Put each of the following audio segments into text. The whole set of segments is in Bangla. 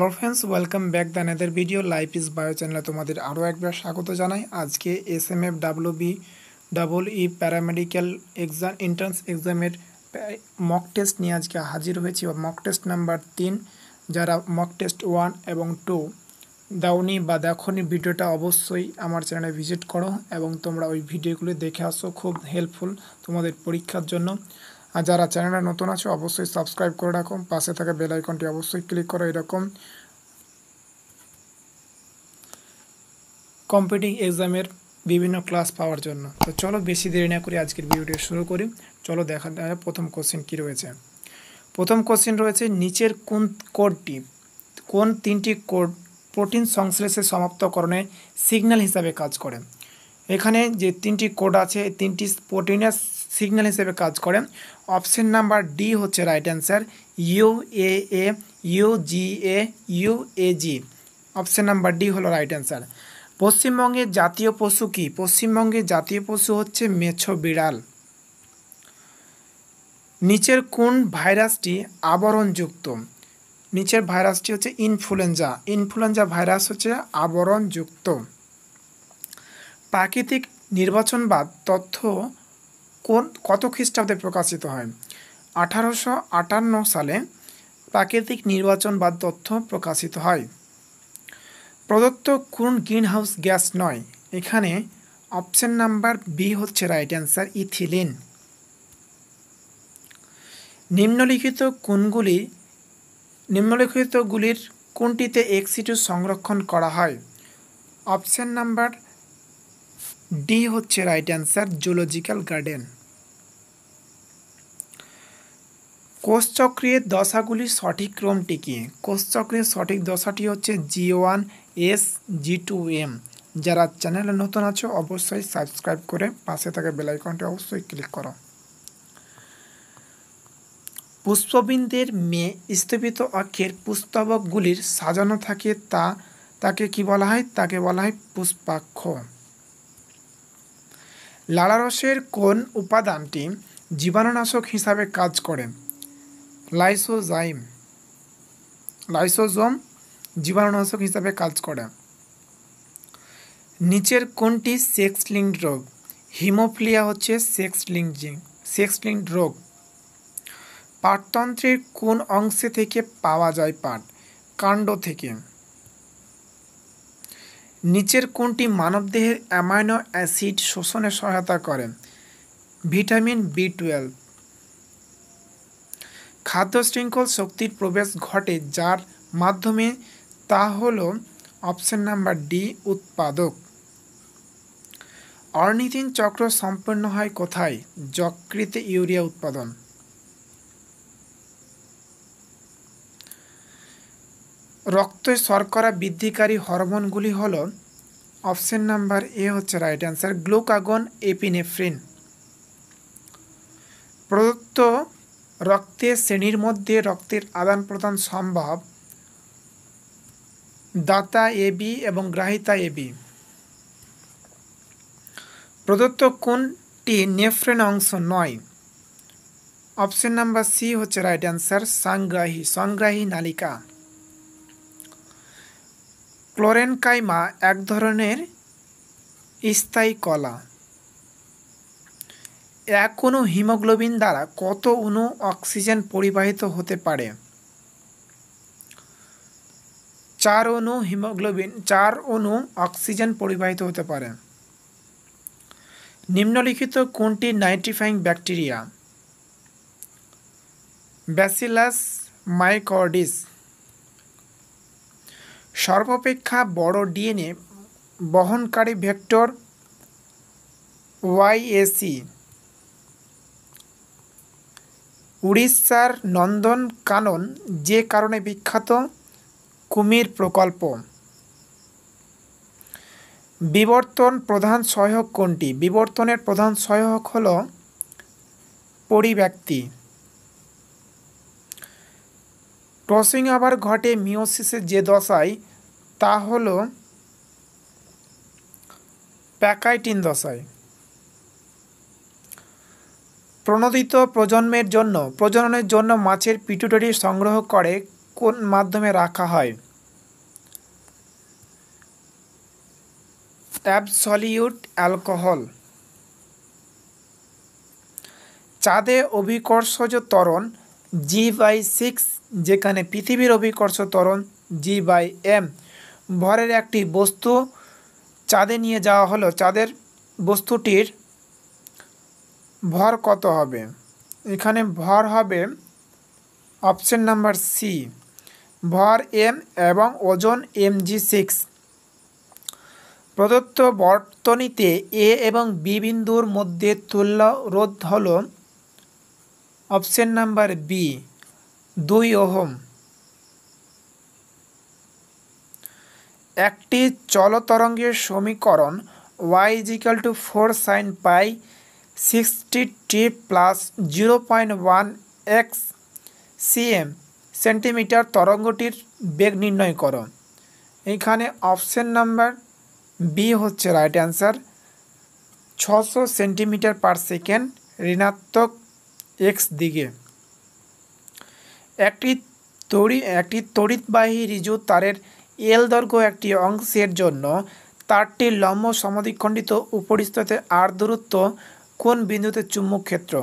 Hello friends, welcome back the another video. Life is bio চ্যানেলে তোমাদের আরও একবার স্বাগত জানাই। আজকে SMF WB double E paramedical exam entrance এক্সামের মক টেস্ট নিয়ে আজকে হাজির হয়েছি। Mock test number 3। যারা মক টেস্ট 1 এবং 2 দাওনি বা দেখোনি, ভিডিওটা অবশ্যই আমার চ্যানেলে ভিজিট করো এবং তোমরা ওই ভিডিওগুলি দেখে আসো। খুব হেল্পফুল তোমাদের পরীক্ষার জন্য। আর যারা চ্যানেলে নতুন আছো অবশ্যই সাবস্ক্রাইব করে রাখো, পাশে থাকা বেল আইকনটি অবশ্যই ক্লিক করো এরকম কম্পিটিং এক্সামের বিভিন্ন ক্লাস পাওয়ার জন্য। তো চলো বেশি দেরি না করে আজকের ভিডিওটি শুরু করি। চলো দেখা যায় প্রথম কোশ্চেন কী রয়েছে। প্রথম কোশ্চেন রয়েছে, নিচের কোন তিনটি কোড প্রোটিন সংশ্লেষের সমাপ্তকরণে সিগন্যাল হিসাবে কাজ করে। এখানে যে তিনটি কোড আছে এই তিনটি প্রোটিনের সিগন্যাল হিসেবে কাজ করে। অপশন নাম্বার ডি হচ্ছে right answer, UAA, UGA, UAG। Option number D হলো রাইট অ্যান্সার। পশ্চিমবঙ্গের জাতীয় পশু কি? পশ্চিমবঙ্গের জাতীয় পশু হচ্ছে মেছো বিড়াল। নিচের কোন ভাইরাসটি আবরণযুক্ত? নিচের ভাইরাসটি হচ্ছে ইনফ্লুয়েঞ্জা। ইনফ্লুয়েঞ্জা ভাইরাস হচ্ছে আবরণযুক্ত। প্রাকৃতিক নির্বাচনবাদ তথ্য কত খ্রিস্টাব্দে প্রকাশিত হয়? 1858 সালে প্রাকৃতিক নির্বাচনবাদ তথ্য প্রকাশিত হয়। প্রদত্ত কোন গ্রিনহাউস গ্যাস নয়? এখানে অপশন নাম্বার বি হচ্ছে রাইট অ্যান্সার, ইথিলিন। নিম্নলিখিতগুলির কোনটিতে এক্সিটু সংরক্ষণ করা হয়? অপশন নাম্বার ডি হচ্ছে রাইট অ্যান্সার, জুলজিক্যাল গার্ডেন। কোষচক্রের দশাগুলির সঠিক ক্রমটি কি? কোষচক্রের সঠিক দশাটি হচ্ছে G1, S, G2M। যারা চ্যানেলে নতুন আছো অবশ্যই সাবস্ক্রাইব করে পাশে থাকা বেল আইকনটি অবশ্যই ক্লিক করো। পুষ্পবিন্দের মেয়ে স্থপিত অক্ষের পুস্তবকগুলির সাজানো থাকে তাকে কি বলা হয়? তাকে বলা হয় পুষ্পাক্ষ। লালারসের কোন উপাদানটি জীবাণুনাশক হিসাবে কাজ করে? লাইসোজোম জীবাণুনাশক হিসাবে কাজ করে। নিচের কোনটি সেক্স লিঙ্কড রোগ? হিমোফিলিয়া হচ্ছে সেক্স লিঙ্কড রোগ। পাটতন্ত্রের কোন অংশে থেকে পাওয়া যায় পাট? কাণ্ড থেকে। নিচের কোনটি মানবদেহের অ্যামাইনো অ্যাসিড শোষণে সহায়তা করে? Vitamin B12। খাদ্য শৃঙ্খল শক্তির প্রবেশ ঘটে যার মাধ্যমে, তা হল অপশন নাম্বার ডি, উৎপাদক। অর্নিথিন চক্র সম্পন্ন হয় কোথায়? যকৃতে ইউরিয়া উৎপাদন। রক্তে শর্করা বৃদ্ধিকারী হরমোনগুলি হল অপশন নাম্বার এ হচ্ছে রাইট অ্যান্সার, গ্লুকাগন, এপিনেফ্রিন। প্রদত্ত রক্তের শ্রেণীর মধ্যে রক্তের আদান প্রদান সম্ভব দাতা AB এবং গ্রাহিতা AB। প্রদত্ত কোনটি নেফ্রন অংশ নয়? অপশন নাম্বার সি হচ্ছে রাইট অ্যান্সার, সংগ্রাহী নালিকা। ক্লোরেনকাইমা এক ধরনের স্থায়ী কলা। এক অণু হিমোগ্লোবিন দ্বারা কত অণু অক্সিজেন পরিবাহিত হতে পারে? 4 অণু অক্সিজেন পরিবাহিত হতে পারে। নিম্নলিখিত কোনটি নাইট্রিফাইং ব্যাকটেরিয়া? ব্যাসিলাস মাইকর্ডিস। সর্বাপেক্ষা বড় DNA বহনকারী ভেক্টর YAC। উড়িষ্যার নন্দনকানন যে কারণে বিখ্যাত? কুমির প্রকল্প। বিবর্তন প্রধান সহায়ক কোনটি? বিবর্তনের প্রধান সহায়ক হল পরিব্যক্তি। ক্রসিং ওভার ঘটে মিওসিসের যে দশায়, তা হল প্যাকাইটিন দশায়। প্রণোদিত প্রজননের জন্য মাছের পিটুইটারি সংগ্রহ করে কোন মাধ্যমে রাখা হয়? Absolute alcohol. চাঁদে অভিকর্ষজ ত্বরণ G/6, যেখানে পৃথিবীর অভিকর্ষ ত্বরণ G/m। ভরের একটি বস্তু চাঁদে নিয়ে যাওয়া হলো, চাঁদের বস্তুটির ভর কত হবে? এখানে ভর হবে অপশন নাম্বার সি, ভর m এবং ওজন mg6। প্রদত্ত বর্তনীতে এ এবং বি বিন্দুর মধ্যে তুল্য রোধ হল অপশন নাম্বার বি, 2 ওহম। একটি চলতরঙ্গের সমীকরণ y = 4 sin pi 60t plus 0.1 x cm centimetre তরঙ্গটির বেগ নির্ণয় করো। এখানে অপশন নাম্বার বি হচ্ছে right answer, 600 centimetre per second ঋণাত্মক x দিকে। একটি তড়িৎবাহী ঋজু তারের এল দৈর্ঘ্য একটি অংশের জন্য তারটির লম্ব সমদ্বিখণ্ডিত উপরিস্থিতে আর দূরত্ব কোন বিন্দুতে চুম্বক ক্ষেত্র?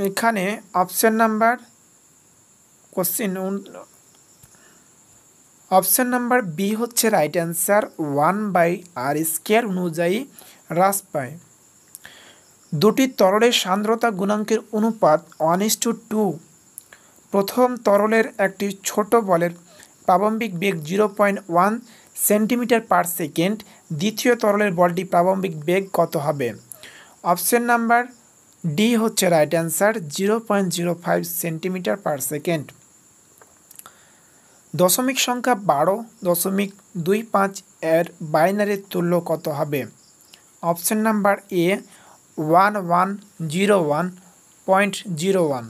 এখানে অপশন নাম্বার বি হচ্ছে রাইট অ্যান্সার, 1/r² অনুযায়ী হ্রাস পায়। দুটি তরলের সান্দ্রতা গুণাঙ্কের অনুপাত 1:2। প্রথম তরলের একটি ছোট বলের প্রারম্ভিক বেগ 0.1 সেন্টিমিটার পার সেকেন্ড, দ্বিতীয় তরলের বলটি প্রারম্ভিক বেগ কত হবে? অপশন নাম্বার ডি হচ্ছে right answer, 0.05 centimetre per second. দশমিক সংখ্যা 12.25 এর বাইনারির তুল্য কত হবে? Option number A, 1101.01।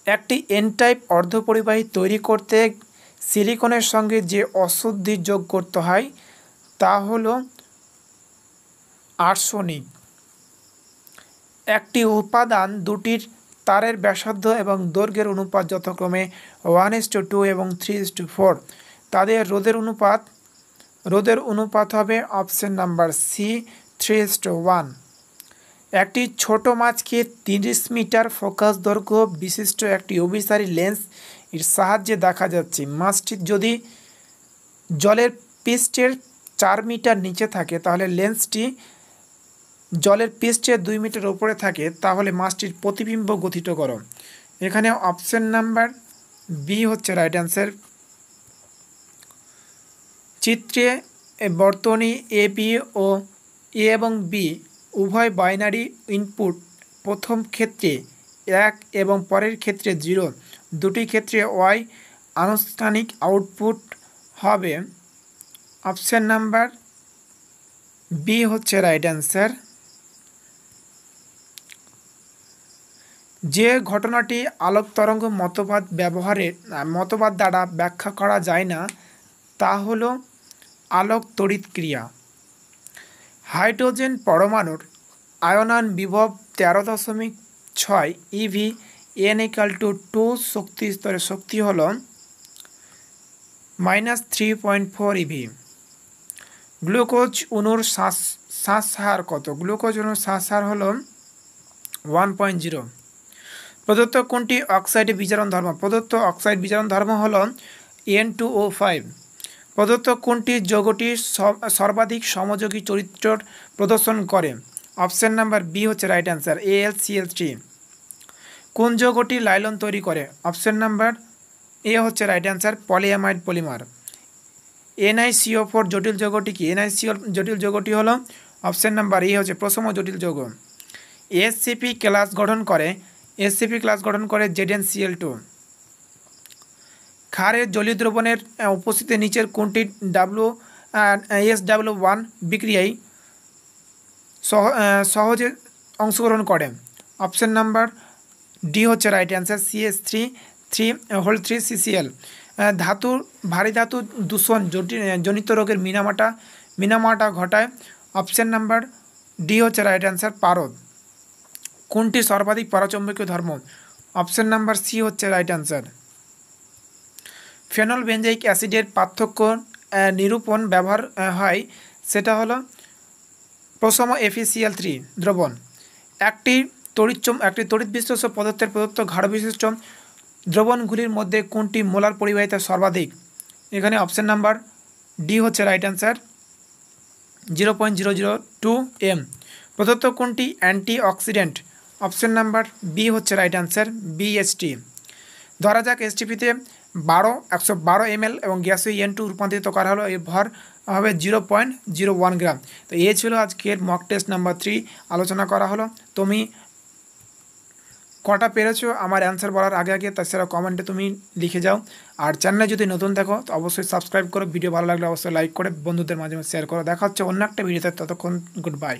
একটি এন টাইপ অর্ধপরিবাহী তৈরি করতে সিলিকনের সঙ্গে যে অশুদ্ধি যোগ করতে হয় তা হলো আর্সেনিক। একটি উপাদান দুটির তারের ব্যাসার্ধ এবং দৈর্ঘ্যের অনুপাত যথাক্রমে 1:2 এবং 3:4। তাদের রোধের অনুপাত হবে অপশন নাম্বার সি, 3:1। একটি ছোট মাছকে 30 মিটার ফোকাস দৈর্ঘ্য বিশিষ্ট একটি অভিসারী লেন্স এর সাহায্যে দেখা যাচ্ছে। মাছটি যদি জলের পৃষ্ঠের 4 মিটার নিচে থাকে তাহলে লেন্সটি জলের পৃষ্ঠের 2 মিটার উপরে থাকে, তাহলে মাছটির প্রতিবিম্ব গঠিত করো। এখানে অপশন নাম্বার বি হচ্ছে রাইট অ্যান্সার। চিত্রে বর্তনী এ বি ও এ এবং বি উভয় বাইনারি ইনপুট, প্রথম ক্ষেত্রে 1 এবং পরের ক্ষেত্রে 0, দুটি ক্ষেত্রে ওয়াই আনুষ্ঠানিক আউটপুট হবে। অপশন নাম্বার বি হচ্ছে রাইট অ্যান্সার। যে ঘটনাটি আলোক তরঙ্গ মতবাদ দ্বারা ব্যাখ্যা করা যায় না তা হলো আলোক তড়িৎ ক্রিয়া। হাইড্রোজেন পরমাণুর আয়নায়ন বিভব 13.6 ইভি, n = 2 শক্তি স্তরের শক্তি হল -3.4 ইভি। গ্লুকোজ অণুর শ্বাসহার কত? গ্লুকোজ অণুর শ্বাসহার হল 1.0। প্রদত্ত কোনটি অক্সাইডের বিজারণ ধর্ম? প্রদত্ত অক্সাইড বিজারণ ধর্ম হল N2O5। প্রদত্ত কোনটি যৌগটি সর্বাধিক সমযোগী চরিত্র প্রদর্শন করে? অপশন নাম্বার বি হচ্ছে রাইট অ্যান্সার, AlCl3। কোন যৌগটি লাইলন তৈরি করে? অপশন নাম্বার এ হচ্ছে right answer, polyamide polymer. NiCO4 জটিল যৌগটি কি? NiCO জটিল যৌগটি হলো অপশন নাম্বার এ হচ্ছে প্রথম জটিল যৌগ। SCP ক্লাস গঠন করে ZnCl2। ক্ষারের জলীয় দ্রবণের উপস্থিতিতে নিচের কোনটি SW1 বিক্রিয়ায় সহজে অংশগ্রহণ করে? অপশন নাম্বার ডি হচ্ছে রাইট অ্যান্সার, CH3CCl। ভারী ধাতু দূষণ জনিত রোগের মিনামাটা ঘটায়। অপশন নাম্বার ডি হচ্ছে রাইট অ্যান্সার, পারদ। কোনটি সর্বাধিক পরাচুম্বকীয় ধর্ম? অপশন নাম্বার সি হচ্ছে রাইট অ্যান্সার। ফেনল বেঞ্জাইক অ্যাসিডের পার্থক্য নিরূপণ ব্যবহার হয়, সেটা হলো প্রথম FeCl3 দ্রবণ। একটি তড়িৎ বিশ্লেষ্য পদার্থের প্রদত্ত গাঢ় বিশিষ্ট দ্রবণগুলির মধ্যে কোনটি মোলার পরিবাহিতা সর্বাধিক? এখানে অপশন নাম্বার ডি হচ্ছে রাইট অ্যান্সার, 0.002 m। প্রদত্ত কোনটি অ্যান্টিঅক্সিডেন্ট? অপশন নাম্বার বি হচ্ছে রাইট অ্যান্সার, BHT। ধরা যাক STPতে 112 ml এবং গ্যাসীয় N2 রূপান্তরিত করা হলো, এর ভর হবে 0.01 গ্রাম। তো এই ছিল আজকের মক টেস্ট নাম্বার 3 আলোচনা করা হলো। তুমি কটা পেরেছো আমার অ্যান্সার বলার আগে আগে, তাছাড়া কমেন্টে তুমি লিখে যাও। আর চ্যানেলে যদি নতুন দেখো তো অবশ্যই সাবস্ক্রাইব করো, ভিডিও ভালো লাগলে অবশ্যই লাইক করে বন্ধুদের মাঝে শেয়ার করো। দেখা হচ্ছে অন্য একটা ভিডিওতে, ততক্ষণ গুড বাই।